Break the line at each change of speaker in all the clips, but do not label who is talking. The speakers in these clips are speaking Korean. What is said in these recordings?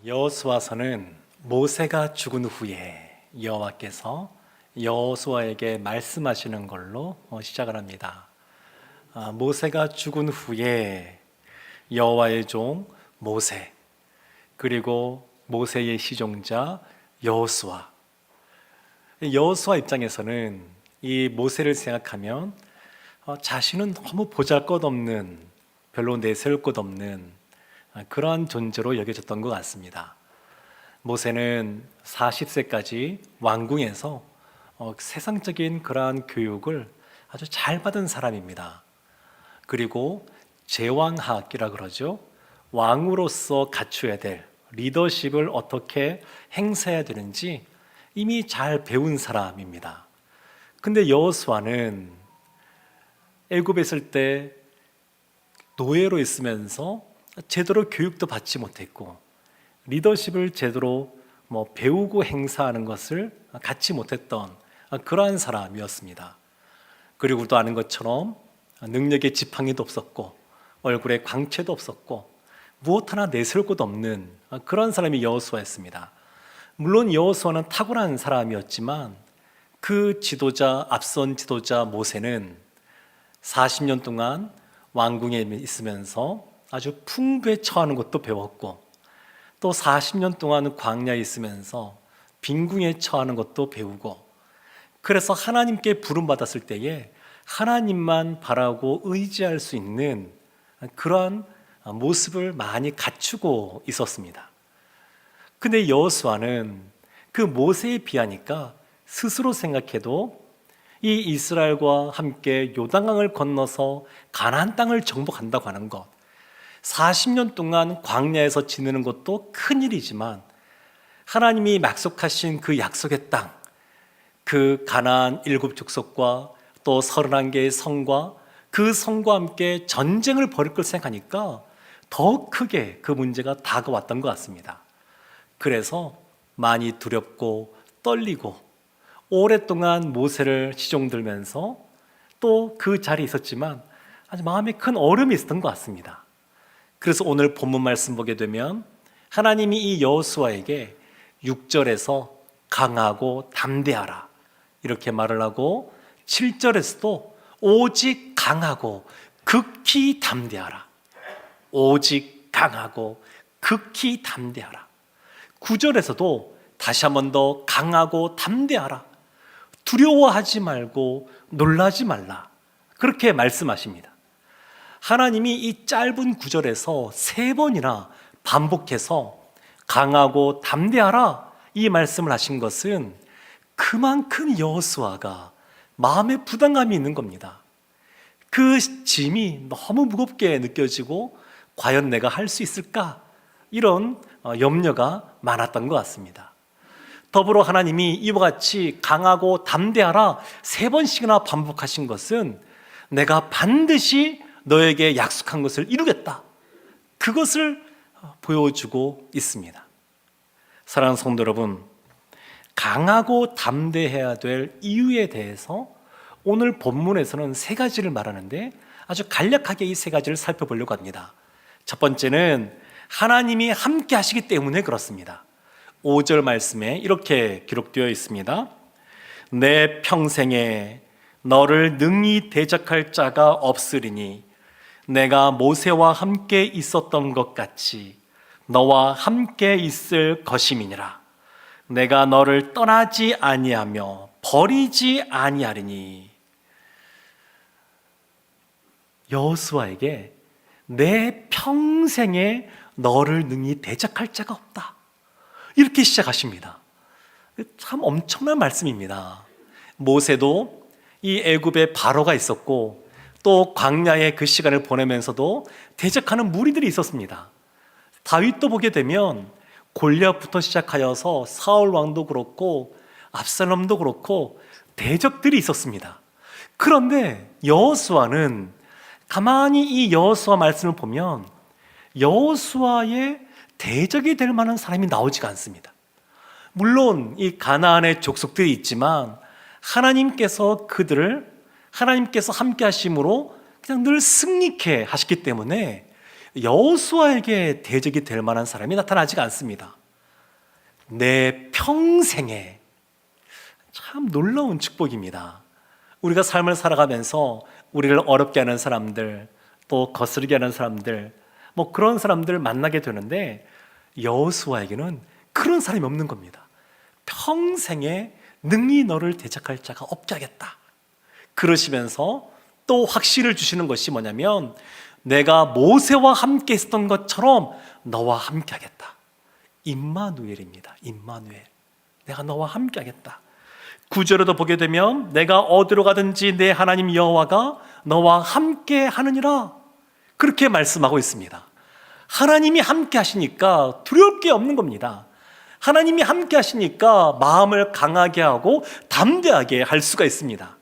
여호수아서는 모세가 죽은 후에 여호와께서 여호수아에게 말씀하시는 걸로 시작을 합니다. 모세가 죽은 후에 여호와의 종 모세, 그리고 모세의 시종자 여호수아. 여호수아 입장에서는 이 모세를 생각하면 자신은 너무 보잘것없는, 별로 내세울 것 없는 그러한 존재로 여겨졌던 것 같습니다. 모세는 40세까지 왕궁에서 세상적인 그러한 교육을 아주 잘 받은 사람입니다. 그리고 제왕학이라 그러죠. 왕으로서 갖춰야 될 리더십을 어떻게 행사해야 되는지 이미 잘 배운 사람입니다. 근데 여호수아는 애굽에 있을 때 노예로 있으면서 제대로 교육도 받지 못했고 리더십을 제대로 배우고 행사하는 것을 갖지 못했던 그러한 사람이었습니다. 그리고 또 아는 것처럼 능력에 지팡이도 없었고 얼굴에 광채도 없었고 무엇 하나 내세울 것도 없는 그런 사람이 여호수아였습니다. 물론 여호수아는 탁월한 사람이었지만 그 지도자, 앞선 지도자 모세는 40년 동안 왕궁에 있으면서 아주 풍부에 처하는 것도 배웠고 또 40년 동안 광야에 있으면서 빈궁에 처하는 것도 배우고, 그래서 하나님께 부름받았을 때에 하나님만 바라고 의지할 수 있는 그러한 모습을 많이 갖추고 있었습니다. 근데 여호수아는 그 모세에 비하니까 스스로 생각해도 이 이스라엘과 함께 요단강을 건너서 가나안 땅을 정복한다고 하는 것, 40년 동안 광야에서 지내는 것도 큰일이지만 하나님이 약속하신 그 약속의 땅, 그 가나안 7족속과 또 31개의 성과 그 성과 함께 전쟁을 벌일 걸 생각하니까 더 크게 그 문제가 다가왔던 것 같습니다. 그래서 많이 두렵고 떨리고 오랫동안 모세를 시종들면서 또 그 자리에 있었지만 아주 마음에 큰 어려움이 있었던 것 같습니다. 그래서 오늘 본문 말씀 보게 되면 하나님이 이 여호수아에게 6절에서 강하고 담대하라 이렇게 말을 하고 7절에서도 오직 강하고 극히 담대하라, 오직 강하고 극히 담대하라, 9절에서도 다시 한 번 더 강하고 담대하라, 두려워하지 말고 놀라지 말라, 그렇게 말씀하십니다. 하나님이 이 짧은 구절에서 3번이나 반복해서 강하고 담대하라 이 말씀을 하신 것은 그만큼 여호수아가 마음에 부담감이 있는 겁니다. 그 짐이 너무 무겁게 느껴지고 과연 내가 할 수 있을까? 이런 염려가 많았던 것 같습니다. 더불어 하나님이 이와 같이 강하고 담대하라 3번씩이나 반복하신 것은 내가 반드시 너에게 약속한 것을 이루겠다, 그것을 보여주고 있습니다. 사랑하는 성도 여러분, 강하고 담대해야 될 이유에 대해서 오늘 본문에서는 3가지를 말하는데 아주 간략하게 이 3가지를 살펴보려고 합니다. 첫 번째는 하나님이 함께 하시기 때문에 그렇습니다. 5절 말씀에 이렇게 기록되어 있습니다. 내 평생에 너를 능히 대적할 자가 없으리니 내가 모세와 함께 있었던 것 같이 너와 함께 있을 것임이니라. 내가 너를 떠나지 아니하며 버리지 아니하리니. 여호수아에게 내 평생에 너를 능히 대적할 자가 없다, 이렇게 시작하십니다. 참 엄청난 말씀입니다. 모세도 이 애굽에 바로가 있었고 또 광야의 그 시간을 보내면서도 대적하는 무리들이 있었습니다. 다윗도 보게 되면 골리앗부터 시작하여서 사울 왕도 그렇고 압살롬도 그렇고 대적들이 있었습니다. 그런데 여호수아는 가만히 이 여호수아 말씀을 보면 여호수아의 대적이 될 만한 사람이 나오지가 않습니다. 물론 이 가나안의 족속들이 있지만 하나님께서 그들을, 하나님께서 함께 하심으로 그냥 늘 승리케 하셨기 때문에 여호수아에게 대적이 될 만한 사람이 나타나지가 않습니다. 내 평생에, 참 놀라운 축복입니다. 우리가 삶을 살아가면서 우리를 어렵게 하는 사람들, 또 거스르게 하는 사람들, 그런 사람들 만나게 되는데, 여호수아에게는 그런 사람이 없는 겁니다. 평생에 능히 너를 대적할 자가 없게 하겠다. 그러시면서 또 확신을 주시는 것이 뭐냐면, 내가 모세와 함께 있었던 것처럼 너와 함께 하겠다. 임마누엘입니다. 임마누엘. 내가 너와 함께 하겠다. 9절에도 보게 되면 내가 어디로 가든지 내 하나님 여호와가 너와 함께 하느니라. 그렇게 말씀하고 있습니다. 하나님이 함께 하시니까 두려울 게 없는 겁니다. 하나님이 함께 하시니까 마음을 강하게 하고 담대하게 할 수가 있습니다.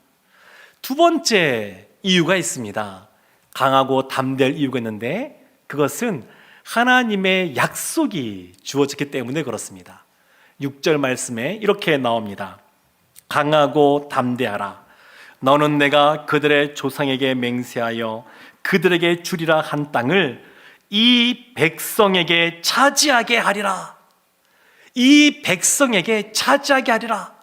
두 번째 이유가 있습니다. 강하고 담대할 이유가 있는데, 그것은 하나님의 약속이 주어졌기 때문에 그렇습니다. 6절 말씀에 이렇게 나옵니다. 강하고 담대하라. 너는 내가 그들의 조상에게 맹세하여 그들에게 주리라 한 땅을 이 백성에게 차지하게 하리라. 이 백성에게 차지하게 하리라.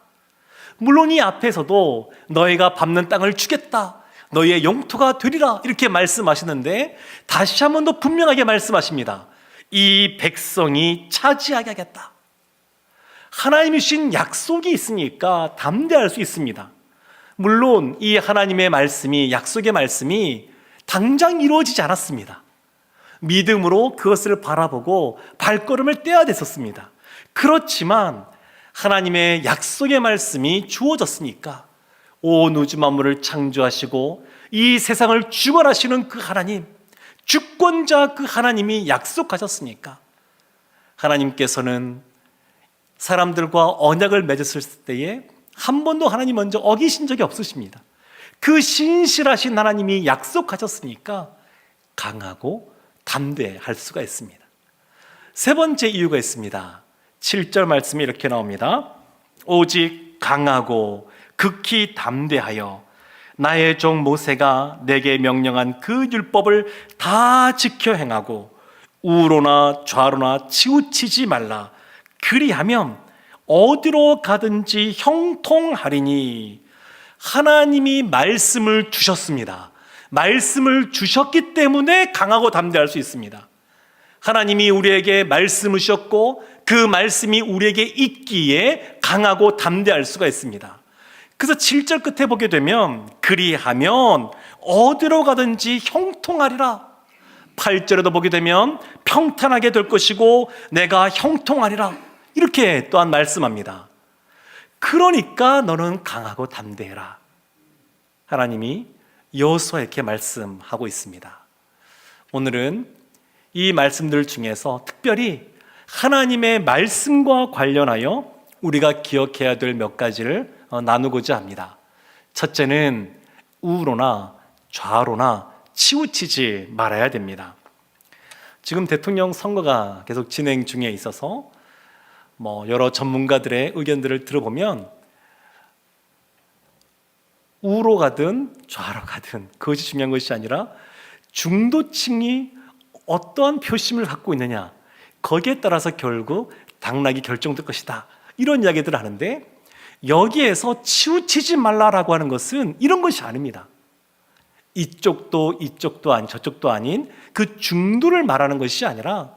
물론 이 앞에서도 너희가 밟는 땅을 주겠다, 너희의 영토가 되리라, 이렇게 말씀하시는데, 다시 한 번 더 분명하게 말씀하십니다. 이 백성이 차지하게 하겠다. 하나님이 주신 약속이 있으니까 담대할 수 있습니다. 물론 이 하나님의 말씀이, 약속의 말씀이 당장 이루어지지 않았습니다. 믿음으로 그것을 바라보고 발걸음을 떼야 됐었습니다. 그렇지만 하나님의 약속의 말씀이 주어졌으니까, 온 우주 만물을 창조하시고 이 세상을 주관하시는 그 하나님, 주권자 그 하나님이 약속하셨으니까, 하나님께서는 사람들과 언약을 맺었을 때에 한 번도 하나님 먼저 어기신 적이 없으십니다. 그 신실하신 하나님이 약속하셨으니까 강하고 담대할 수가 있습니다. 세 번째 이유가 있습니다. 7절 말씀이 이렇게 나옵니다. 오직 강하고 극히 담대하여 나의 종 모세가 내게 명령한 그 율법을 다 지켜 행하고 우로나 좌로나 치우치지 말라. 그리하면 어디로 가든지 형통하리니. 하나님이 말씀을 주셨습니다. 말씀을 주셨기 때문에 강하고 담대할 수 있습니다. 하나님이 우리에게 말씀을 주셨고 그 말씀이 우리에게 있기에 강하고 담대할 수가 있습니다. 그래서 7절 끝에 보게 되면 그리하면 어디로 가든지 형통하리라. 8절에도 보게 되면 평탄하게 될 것이고 내가 형통하리라, 이렇게 또한 말씀합니다. 그러니까 너는 강하고 담대해라. 하나님이 여호수아에게 말씀하고 있습니다. 오늘은 이 말씀들 중에서 특별히 하나님의 말씀과 관련하여 우리가 기억해야 될 몇 가지를 나누고자 합니다. 첫째는 우로나 좌로나 치우치지 말아야 됩니다. 지금 대통령 선거가 계속 진행 중에 있어서 여러 전문가들의 의견들을 들어보면 우로 가든 좌로 가든 그것이 중요한 것이 아니라 중도층이 어떠한 표심을 갖고 있느냐, 거기에 따라서 결국 당락이 결정될 것이다, 이런 이야기들을 하는데, 여기에서 치우치지 말라라고 하는 것은 이런 것이 아닙니다. 이쪽도 아닌 저쪽도 아닌 그 중도를 말하는 것이 아니라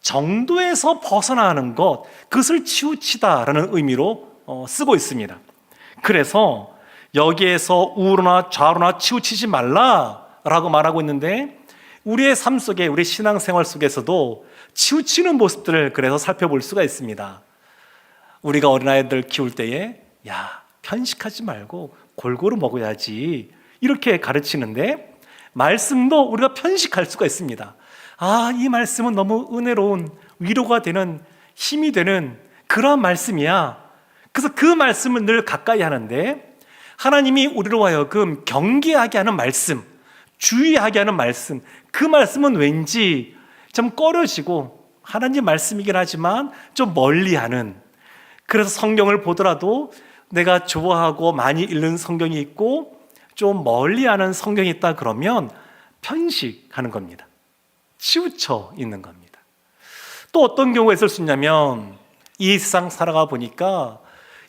정도에서 벗어나는 것, 그것을 치우치다라는 의미로 쓰고 있습니다. 그래서 여기에서 우로나 좌로나 치우치지 말라라고 말하고 있는데, 우리의 삶 속에, 우리 신앙생활 속에서도 치우치는 모습들을 그래서 살펴볼 수가 있습니다. 우리가 어린아이들 키울 때에 편식하지 말고 골고루 먹어야지, 이렇게 가르치는데, 말씀도 우리가 편식할 수가 있습니다. 이 말씀은 너무 은혜로운, 위로가 되는, 힘이 되는 그런 말씀이야. 그래서 그 말씀을 늘 가까이 하는데, 하나님이 우리로 하여금 경계하게 하는 말씀, 주의하게 하는 말씀, 그 말씀은 왠지 좀 꺼려지고 하나님 말씀이긴 하지만 좀 멀리하는, 그래서 성경을 보더라도 내가 좋아하고 많이 읽는 성경이 있고 좀 멀리하는 성경이 있다 그러면 편식하는 겁니다. 치우쳐 있는 겁니다. 또 어떤 경우가 있을 수 있냐면 이 세상 살아가 보니까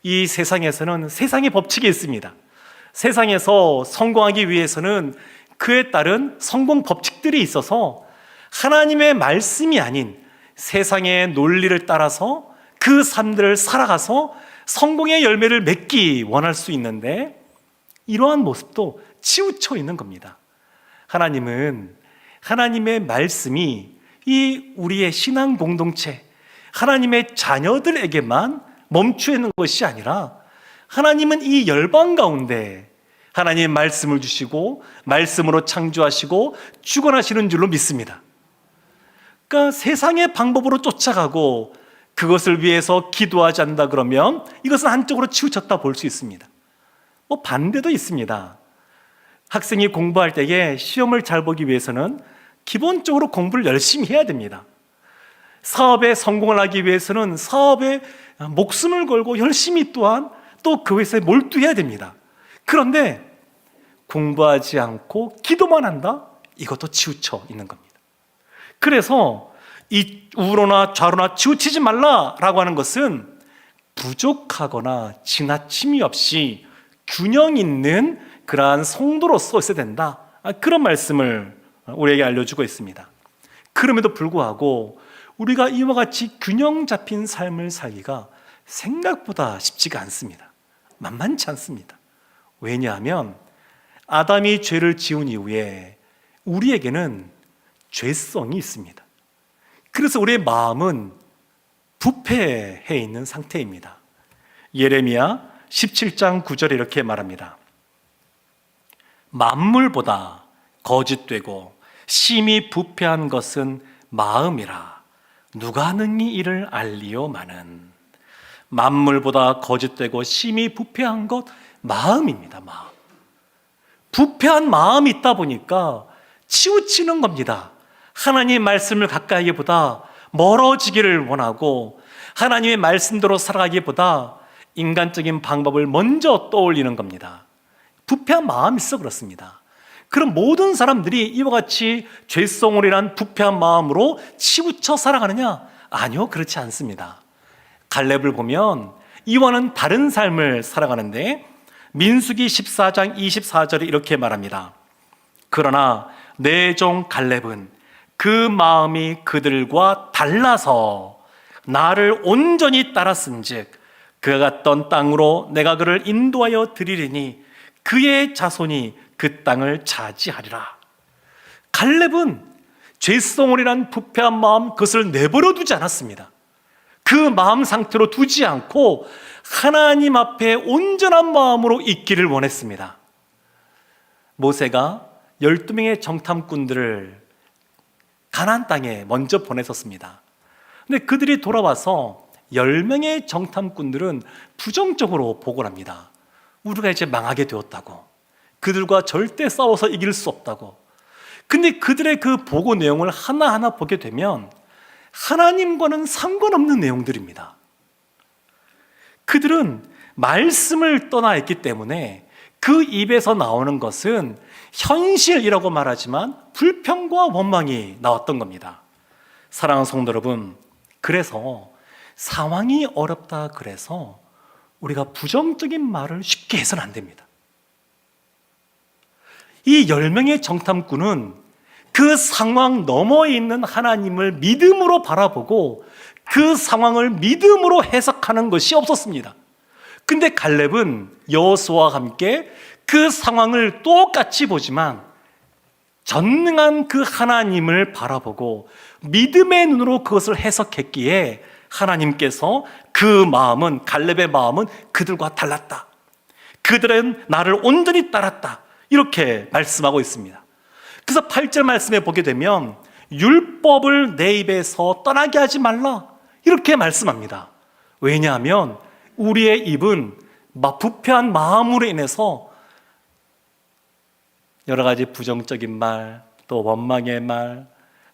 이 세상에서는 세상의 법칙이 있습니다. 세상에서 성공하기 위해서는 그에 따른 성공 법칙들이 있어서 하나님의 말씀이 아닌 세상의 논리를 따라서 그 삶들을 살아가서 성공의 열매를 맺기 원할 수 있는데 이러한 모습도 치우쳐 있는 겁니다. 하나님은 하나님의 말씀이 이 우리의 신앙 공동체, 하나님의 자녀들에게만 멈추어 있는 것이 아니라 하나님은 이 열방 가운데 하나님의 말씀을 주시고 말씀으로 창조하시고 주관하시는 줄로 믿습니다. 그러니까 세상의 방법으로 쫓아가고 그것을 위해서 기도하지 않는다 그러면 이것은 한쪽으로 치우쳤다 볼 수 있습니다. 반대도 있습니다. 학생이 공부할 때에 시험을 잘 보기 위해서는 기본적으로 공부를 열심히 해야 됩니다. 사업에 성공을 하기 위해서는 사업에 목숨을 걸고 열심히 또한 또 그것에 몰두해야 됩니다. 그런데 공부하지 않고 기도만 한다? 이것도 치우쳐 있는 겁니다. 그래서 이 우로나 좌로나 치우치지 말라라고 하는 것은 부족하거나 지나침이 없이 균형 있는 그러한 성도로서 있어야 된다, 그런 말씀을 우리에게 알려주고 있습니다. 그럼에도 불구하고 우리가 이와 같이 균형 잡힌 삶을 살기가 생각보다 쉽지가 않습니다. 만만치 않습니다. 왜냐하면 아담이 죄를 지은 이후에 우리에게는 죄성이 있습니다. 그래서 우리의 마음은 부패해 있는 상태입니다. 예레미야 17장 9절에 이렇게 말합니다. 만물보다 거짓되고 심히 부패한 것은 마음이라 누가 능히 이를 알리오마는. 만물보다 거짓되고 심히 부패한 것 마음입니다. 마음. 부패한 마음이 있다 보니까 치우치는 겁니다. 하나님의 말씀을 가까이보다 멀어지기를 원하고 하나님의 말씀대로 살아가기보다 인간적인 방법을 먼저 떠올리는 겁니다. 부패한 마음이 있어 그렇습니다. 그럼 모든 사람들이 이와 같이 죄성으로 인한 부패한 마음으로 치우쳐 살아가느냐? 아니요, 그렇지 않습니다. 갈렙을 보면 이와는 다른 삶을 살아가는데 민수기 14장 24절에 이렇게 말합니다. 그러나 내 종 갈렙은 그 마음이 그들과 달라서 나를 온전히 따랐은즉 그가 갔던 땅으로 내가 그를 인도하여 드리리니 그의 자손이 그 땅을 차지하리라. 갈렙은 죄성으로 인한 부패한 마음, 그것을 내버려 두지 않았습니다. 그 마음 상태로 두지 않고 하나님 앞에 온전한 마음으로 있기를 원했습니다. 모세가 12명의 정탐꾼들을 가나안 땅에 먼저 보냈었습니다. 근데 그들이 돌아와서 10명의 정탐꾼들은 부정적으로 보고를 합니다. 우리가 이제 망하게 되었다고, 그들과 절대 싸워서 이길 수 없다고. 근데 그들의 그 보고 내용을 하나하나 보게 되면 하나님과는 상관없는 내용들입니다. 그들은 말씀을 떠나 있기 때문에 그 입에서 나오는 것은 현실이라고 말하지만 불평과 원망이 나왔던 겁니다. 사랑하는 성도 여러분, 그래서 상황이 어렵다 그래서 우리가 부정적인 말을 쉽게 해서는 안 됩니다. 이 10명의 정탐꾼은 그 상황 너머에 있는 하나님을 믿음으로 바라보고 그 상황을 믿음으로 해석하는 것이 없었습니다. 근데 갈렙은 여호수아와 함께 그 상황을 똑같이 보지만 전능한 그 하나님을 바라보고 믿음의 눈으로 그것을 해석했기에 하나님께서 그 마음은, 갈렙의 마음은 그들과 달랐다. 그들은 나를 온전히 따랐다. 이렇게 말씀하고 있습니다. 그래서 8절 말씀에 보게 되면 율법을 내 입에서 떠나게 하지 말라, 이렇게 말씀합니다. 왜냐하면 우리의 입은 부패한 마음으로 인해서 여러 가지 부정적인 말, 또 원망의 말,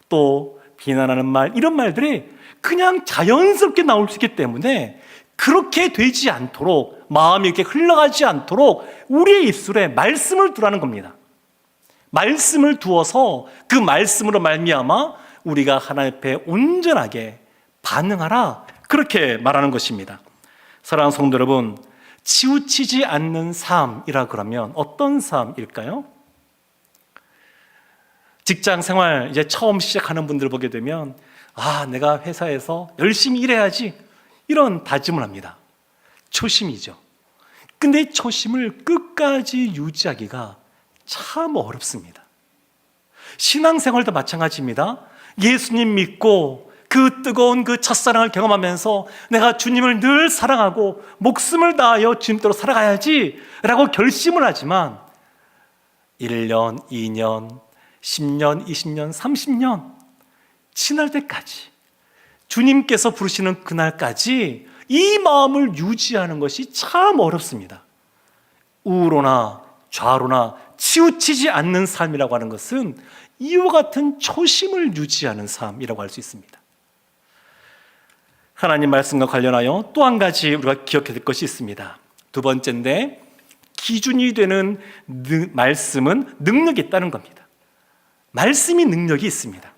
또 비난하는 말, 이런 말들이 그냥 자연스럽게 나올 수 있기 때문에 그렇게 되지 않도록, 마음이 이렇게 흘러가지 않도록 우리의 입술에 말씀을 두라는 겁니다. 말씀을 두어서 그 말씀으로 말미암아 우리가 하나님 앞에 온전하게 반응하라, 그렇게 말하는 것입니다. 사랑하는 성도 여러분, 치우치지 않는 삶이라 그러면 어떤 삶일까요? 직장 생활 이제 처음 시작하는 분들 보게 되면 내가 회사에서 열심히 일해야지, 이런 다짐을 합니다. 초심이죠. 근데 초심을 끝까지 유지하기가 참 어렵습니다. 신앙생활도 마찬가지입니다. 예수님 믿고 그 뜨거운 그 첫사랑을 경험하면서 내가 주님을 늘 사랑하고 목숨을 다하여 주님대로 살아가야지 라고 결심을 하지만 1년, 2년, 10년, 20년, 30년 지날 때까지, 주님께서 부르시는 그날까지 이 마음을 유지하는 것이 참 어렵습니다. 우로나 좌로나 치우치지 않는 삶이라고 하는 것은 이와 같은 초심을 유지하는 삶이라고 할 수 있습니다. 하나님 말씀과 관련하여 또 한 가지 우리가 기억해야 될 것이 있습니다. 두 번째인데, 기준이 되는 말씀은 능력이 있다는 겁니다. 말씀이 능력이 있습니다.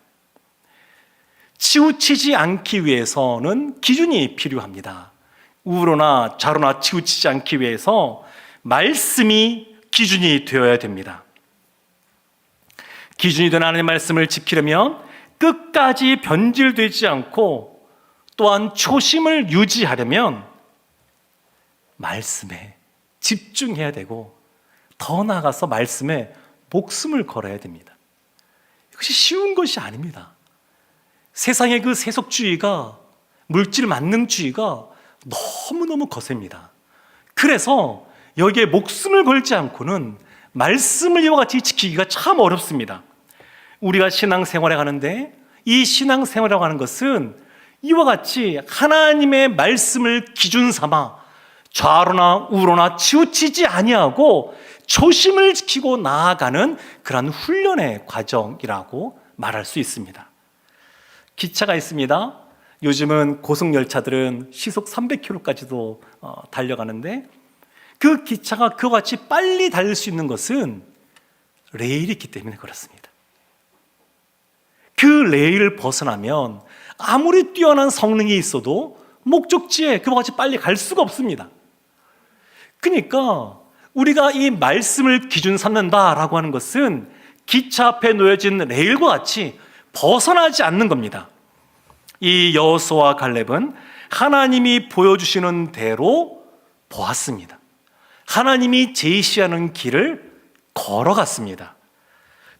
치우치지 않기 위해서는 기준이 필요합니다. 우로나 좌로나 치우치지 않기 위해서 말씀이 기준이 되어야 됩니다. 기준이 되는 하나님의 말씀을 지키려면 끝까지 변질되지 않고, 또한 초심을 유지하려면 말씀에 집중해야 되고, 더 나아가서 말씀에 목숨을 걸어야 됩니다. 이것이 쉬운 것이 아닙니다. 세상의 그 세속주의가, 물질 만능주의가 너무너무 거셉니다. 그래서 여기에 목숨을 걸지 않고는 말씀을 이와 같이 지키기가 참 어렵습니다. 우리가 신앙생활에 가는데, 이 신앙생활이라고 하는 것은 이와 같이 하나님의 말씀을 기준 삼아 좌로나 우로나 치우치지 아니하고 초심을 지키고 나아가는 그런 훈련의 과정이라고 말할 수 있습니다. 기차가 있습니다. 요즘은 고속열차들은 시속 300km까지도 달려가는데, 그 기차가 그와 같이 빨리 달릴 수 있는 것은 레일이 있기 때문에 그렇습니다. 그 레일을 벗어나면 아무리 뛰어난 성능이 있어도 목적지에 그와 같이 빨리 갈 수가 없습니다. 그러니까 우리가 이 말씀을 기준 삼는다라고 하는 것은 기차 앞에 놓여진 레일과 같이 벗어나지 않는 겁니다. 이 여호수아와 갈렙은 하나님이 보여주시는 대로 보았습니다. 하나님이 제시하는 길을 걸어갔습니다.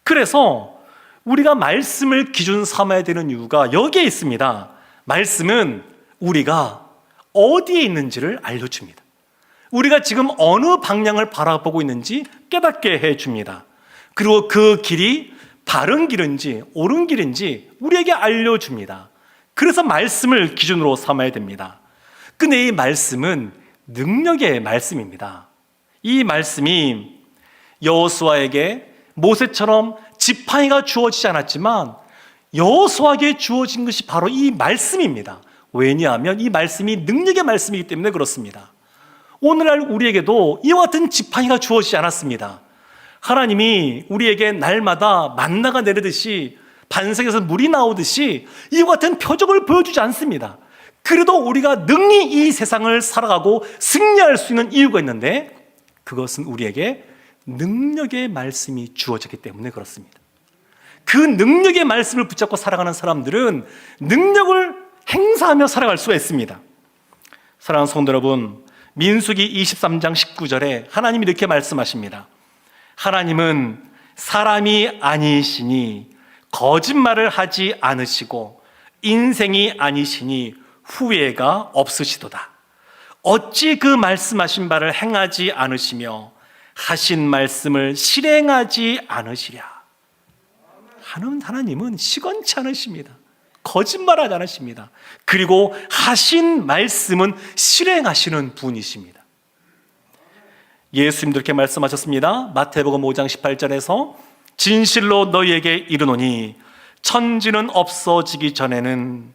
그래서 우리가 말씀을 기준 삼아야 되는 이유가 여기에 있습니다. 말씀은 우리가 어디에 있는지를 알려줍니다. 우리가 지금 어느 방향을 바라보고 있는지 깨닫게 해줍니다. 그리고 그 길이 바른 길인지 옳은 길인지 우리에게 알려줍니다. 그래서 말씀을 기준으로 삼아야 됩니다. 근데 이 말씀은 능력의 말씀입니다. 이 말씀이 여호수아에게 모세처럼 지팡이가 주어지지 않았지만 여호수아에게 주어진 것이 바로 이 말씀입니다. 왜냐하면 이 말씀이 능력의 말씀이기 때문에 그렇습니다. 오늘날 우리에게도 이와 같은 지팡이가 주어지지 않았습니다. 하나님이 우리에게 날마다 만나가 내리듯이 반석에서 물이 나오듯이 이와 같은 표적을 보여주지 않습니다. 그래도 우리가 능히 이 세상을 살아가고 승리할 수 있는 이유가 있는데, 그것은 우리에게 능력의 말씀이 주어졌기 때문에 그렇습니다. 그 능력의 말씀을 붙잡고 살아가는 사람들은 능력을 행사하며 살아갈 수가 있습니다. 사랑하는 성도 여러분, 민수기 23장 19절에 하나님이 이렇게 말씀하십니다. 하나님은 사람이 아니시니 거짓말을 하지 않으시고 인생이 아니시니 후회가 없으시도다. 어찌 그 말씀하신 바를 행하지 않으시며 하신 말씀을 실행하지 않으시랴. 하나님은 시건치 않으십니다. 거짓말하지 않으십니다. 그리고 하신 말씀은 실행하시는 분이십니다. 예수님도 이렇게 말씀하셨습니다. 마태복음 5장 18절에서 진실로 너희에게 이르노니 천지가 없어지기 전에는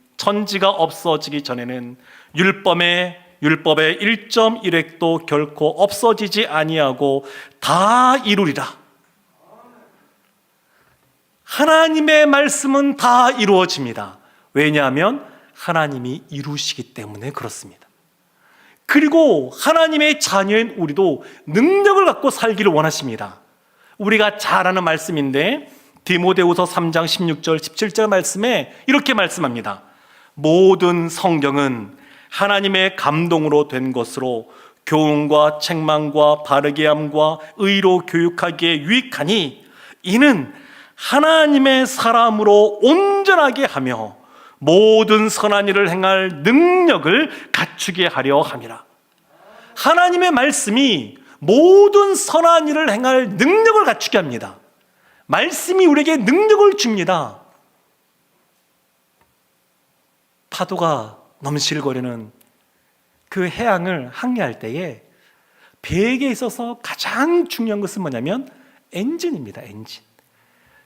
율법의 1.1획도 결코 없어지지 아니하고 다 이루리라. 하나님의 말씀은 다 이루어집니다. 왜냐하면 하나님이 이루시기 때문에 그렇습니다. 그리고 하나님의 자녀인 우리도 능력을 갖고 살기를 원하십니다. 우리가 잘 아는 말씀인데 디모데후서 3장 16절 17절 말씀에 이렇게 말씀합니다. 모든 성경은 하나님의 감동으로 된 것으로 교훈과 책망과 바르게 함과 의로 교육하기에 유익하니 이는 하나님의 사람으로 온전하게 하며 모든 선한 일을 행할 능력을 갖추게 하려 함이라. 하나님의 말씀이 모든 선한 일을 행할 능력을 갖추게 합니다. 말씀이 우리에게 능력을 줍니다. 파도가 넘실거리는 그 해양을 항해할 때에 배에게 있어서 가장 중요한 것은 뭐냐면 엔진입니다. 엔진.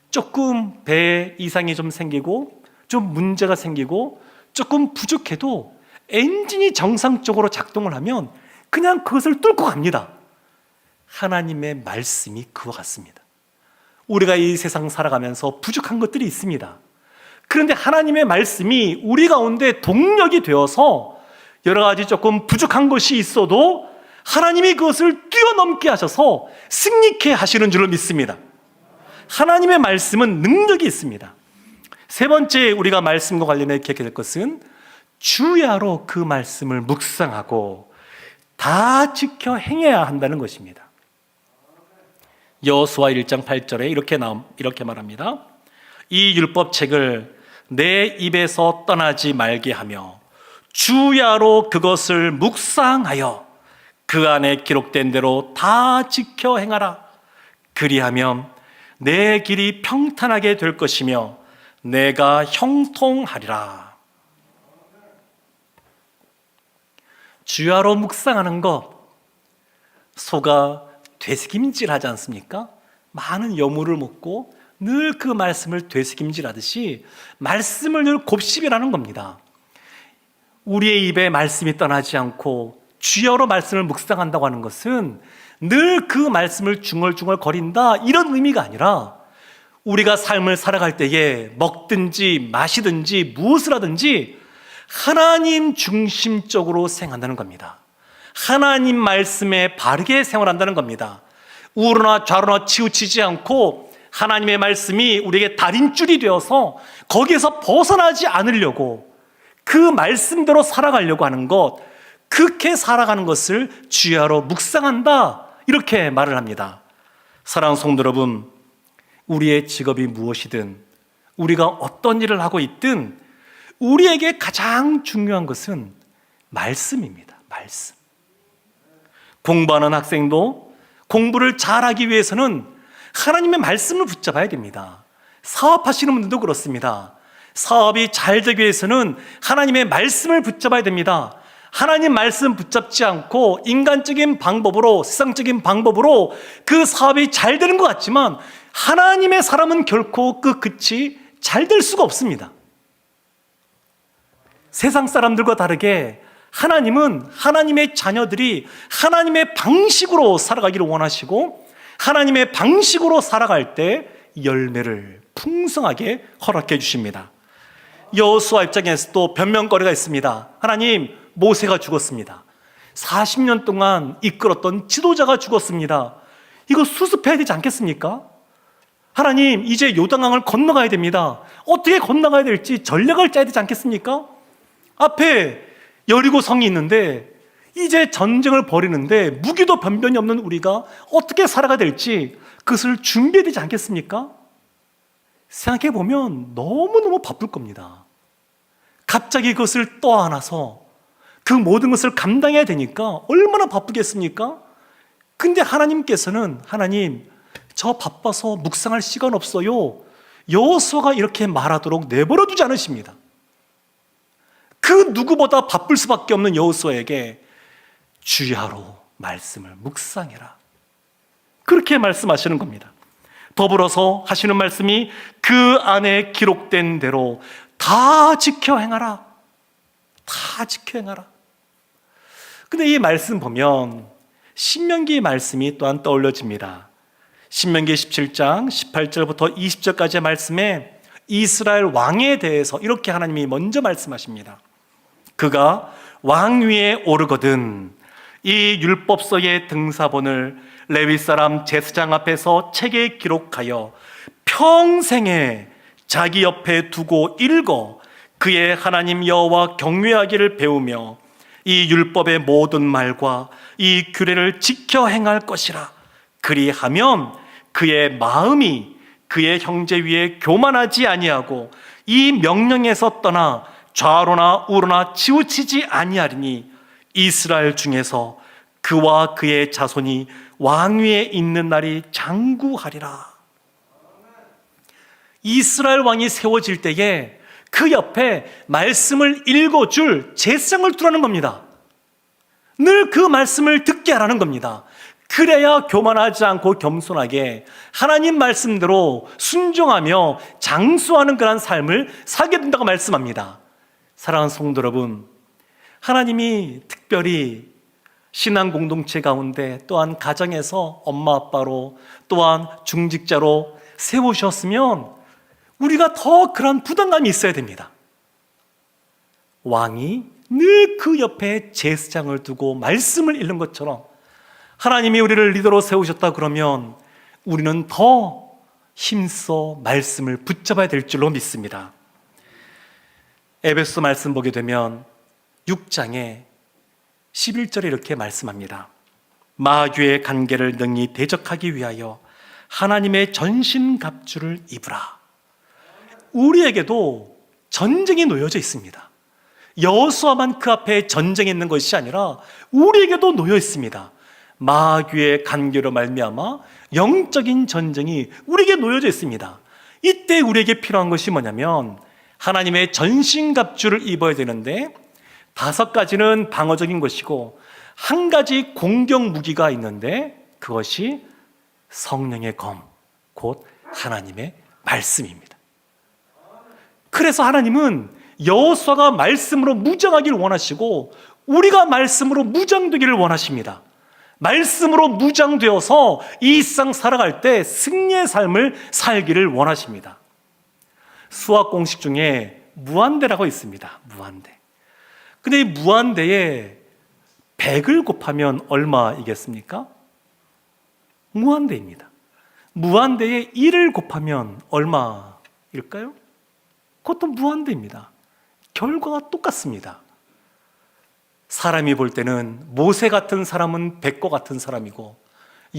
조금 배에 이상이 좀 생기고 좀 문제가 생기고 조금 부족해도 엔진이 정상적으로 작동을 하면 그냥 그것을 뚫고 갑니다. 하나님의 말씀이 그와 같습니다. 우리가 이 세상 살아가면서 부족한 것들이 있습니다. 그런데 하나님의 말씀이 우리 가운데 동력이 되어서 여러 가지 조금 부족한 것이 있어도 하나님이 그것을 뛰어넘게 하셔서 승리케 하시는 줄을 믿습니다. 하나님의 말씀은 능력이 있습니다. 세 번째 우리가 말씀과 관련해 기억해야 될 것은 주야로 그 말씀을 묵상하고 다 지켜 행해야 한다는 것입니다. 여호수아 1장 8절에 이렇게 말합니다. 이 율법책을 내 입에서 떠나지 말게 하며 주야로 그것을 묵상하여 그 안에 기록된 대로 다 지켜 행하라. 그리하면 내 길이 평탄하게 될 것이며 내가 형통하리라. 주야로 묵상하는 것, 소가 되새김질하지 않습니까? 많은 여물을 먹고 늘 그 말씀을 되새김질하듯이 말씀을 늘 곱씹으라는 겁니다. 우리의 입에 말씀이 떠나지 않고 주야로 말씀을 묵상한다고 하는 것은 늘 그 말씀을 중얼중얼 거린다 이런 의미가 아니라 우리가 삶을 살아갈 때에 먹든지 마시든지 무엇을 하든지 하나님 중심적으로 생각한다는 겁니다. 하나님 말씀에 바르게 생활한다는 겁니다. 우로나 좌로나 치우치지 않고 하나님의 말씀이 우리에게 달인줄이 되어서 거기에서 벗어나지 않으려고 그 말씀대로 살아가려고 하는 것, 그렇게 살아가는 것을 주야로 묵상한다 이렇게 말을 합니다. 사랑하는 성도 여러분, 우리의 직업이 무엇이든 우리가 어떤 일을 하고 있든 우리에게 가장 중요한 것은 말씀입니다. 말씀. 공부하는 학생도 공부를 잘하기 위해서는 하나님의 말씀을 붙잡아야 됩니다. 사업하시는 분들도 그렇습니다. 사업이 잘 되기 위해서는 하나님의 말씀을 붙잡아야 됩니다. 하나님 말씀 붙잡지 않고 인간적인 방법으로, 세상적인 방법으로 그 사업이 잘 되는 것 같지만 하나님의 사람은 결코 그 끝이 잘 될 수가 없습니다. 세상 사람들과 다르게 하나님은 하나님의 자녀들이 하나님의 방식으로 살아가기를 원하시고 하나님의 방식으로 살아갈 때 열매를 풍성하게 허락해 주십니다. 여호수아 입장에서도 변명거리가 있습니다. 하나님, 모세가 죽었습니다. 40년 동안 이끌었던 지도자가 죽었습니다. 이거 수습해야 되지 않겠습니까? 하나님, 이제 요단강을 건너가야 됩니다. 어떻게 건너가야 될지 전략을 짜야 되지 않겠습니까? 앞에 여리고 성이 있는데 이제 전쟁을 벌이는데 무기도 변변이 없는 우리가 어떻게 살아가야 될지 그것을 준비해야 되지 않겠습니까? 생각해보면 너무너무 바쁠 겁니다. 갑자기 그것을 떠안아서 그 모든 것을 감당해야 되니까 얼마나 바쁘겠습니까? 근데 하나님께서는 하나님, 저 바빠서 묵상할 시간 없어요. 여호수아가 이렇게 말하도록 내버려 두지 않으십니다. 그 누구보다 바쁠 수밖에 없는 여호수아에게 주야로 말씀을 묵상해라, 그렇게 말씀하시는 겁니다. 더불어서 하시는 말씀이 그 안에 기록된 대로 다 지켜 행하라. 다 지켜 행하라. 근데 이 말씀 보면 신명기 말씀이 또한 떠올려집니다. 신명기 17장 18절부터 20절까지의 말씀에 이스라엘 왕에 대해서 이렇게 하나님이 먼저 말씀하십니다. 그가 왕 위에 오르거든 이 율법서의 등사본을 레위 사람 제사장 앞에서 책에 기록하여 평생에 자기 옆에 두고 읽어 그의 하나님 여호와 경외하기를 배우며 이 율법의 모든 말과 이 규례를 지켜 행할 것이라. 그리하면 그의 마음이 그의 형제 위에 교만하지 아니하고 이 명령에서 떠나 좌로나 우로나 치우치지 아니하리니 이스라엘 중에서 그와 그의 자손이 왕위에 있는 날이 장구하리라. 이스라엘 왕이 세워질 때에 그 옆에 말씀을 읽어줄 제사장을 두라는 겁니다. 늘 그 말씀을 듣게 하라는 겁니다. 그래야 교만하지 않고 겸손하게 하나님 말씀대로 순종하며 장수하는 그런 삶을 살게 된다고 말씀합니다. 사랑하는 성도 여러분, 하나님이 특별히 신앙 공동체 가운데 또한 가정에서 엄마 아빠로 또한 중직자로 세우셨으면 우리가 더 그런 부담감이 있어야 됩니다. 왕이 늘 그 옆에 제사장을 두고 말씀을 읽는 것처럼 하나님이 우리를 리더로 세우셨다 그러면 우리는 더 힘써 말씀을 붙잡아야 될 줄로 믿습니다. 에베소 말씀 보게 되면 6장에 11절에 이렇게 말씀합니다. 마귀의 관계를 능히 대적하기 위하여 하나님의 전신갑주를 입으라. 우리에게도 전쟁이 놓여져 있습니다. 여호수아만 그 앞에 전쟁이 있는 것이 아니라 우리에게도 놓여 있습니다. 마귀의 관계로 말미암아 영적인 전쟁이 우리에게 놓여져 있습니다. 이때 우리에게 필요한 것이 뭐냐면 하나님의 전신갑주를 입어야 되는데 5가지는 방어적인 것이고 1가지 공격 무기가 있는데 그것이 성령의 검, 곧 하나님의 말씀입니다. 그래서 하나님은 여호수아가 말씀으로 무장하기를 원하시고 우리가 말씀으로 무장되기를 원하십니다. 말씀으로 무장되어서 이 세상 살아갈 때 승리의 삶을 살기를 원하십니다. 수학 공식 중에 무한대라고 있습니다. 무한대. 근데 이 무한대에 100을 곱하면 얼마이겠습니까? 무한대입니다. 무한대에 1을 곱하면 얼마일까요? 그것도 무한대입니다. 결과가 똑같습니다. 사람이 볼 때는 모세 같은 사람은 100과 같은 사람이고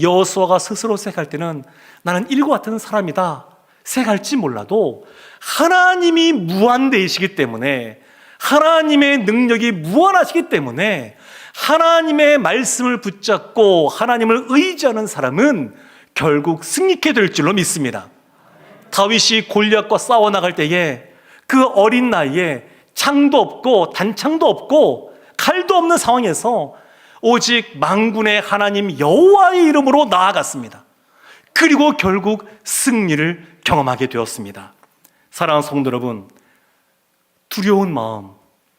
여호수아가 스스로 생각할 때는 나는 1과 같은 사람이다 생각할지 몰라도 하나님이 무한대이시기 때문에 하나님의 능력이 무한하시기 때문에 하나님의 말씀을 붙잡고 하나님을 의지하는 사람은 결국 승리케 될 줄로 믿습니다. 다윗이 골리앗과 싸워 나갈 때에 그 어린 나이에 창도 없고 단창도 없고 칼도 없는 상황에서 오직 만군의 하나님 여호와의 이름으로 나아갔습니다. 그리고 결국 승리를 경험하게 되었습니다. 사랑하는 성도 여러분, 두려운 마음,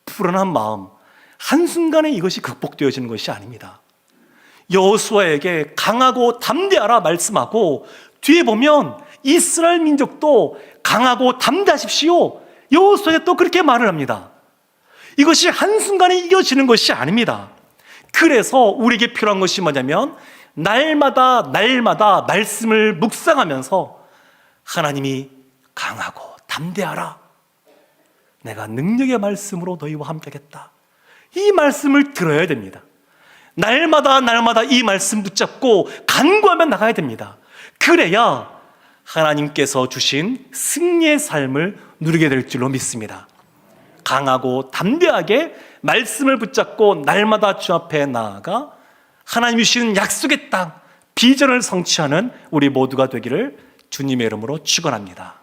불안한 마음, 한순간에 이것이 극복되어지는 것이 아닙니다. 여호수아에게 강하고 담대하라 말씀하고 뒤에 보면 이스라엘 민족도 강하고 담대하십시오, 여호수아에게 또 그렇게 말을 합니다. 이것이 한순간에 이겨지는 것이 아닙니다. 그래서 우리에게 필요한 것이 뭐냐면 날마다 말씀을 묵상하면서 하나님이 강하고 담대하라, 내가 능력의 말씀으로 너희와 함께하겠다, 이 말씀을 들어야 됩니다. 날마다 이 말씀 붙잡고 간구하며 나가야 됩니다. 그래야 하나님께서 주신 승리의 삶을 누리게 될 줄로 믿습니다. 강하고 담대하게 말씀을 붙잡고 날마다 주 앞에 나아가 하나님이 주시는 약속의 땅, 비전을 성취하는 우리 모두가 되기를 주님의 이름으로 축원합니다.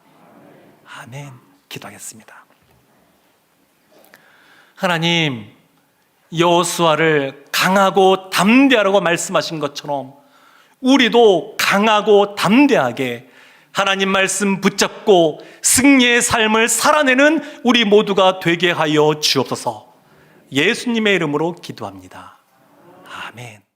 아멘. 기도하겠습니다. 하나님, 여호수아를 강하고 담대하라고 말씀하신 것처럼 우리도 강하고 담대하게 하나님 말씀 붙잡고 승리의 삶을 살아내는 우리 모두가 되게 하여 주옵소서. 예수님의 이름으로 기도합니다. 아멘.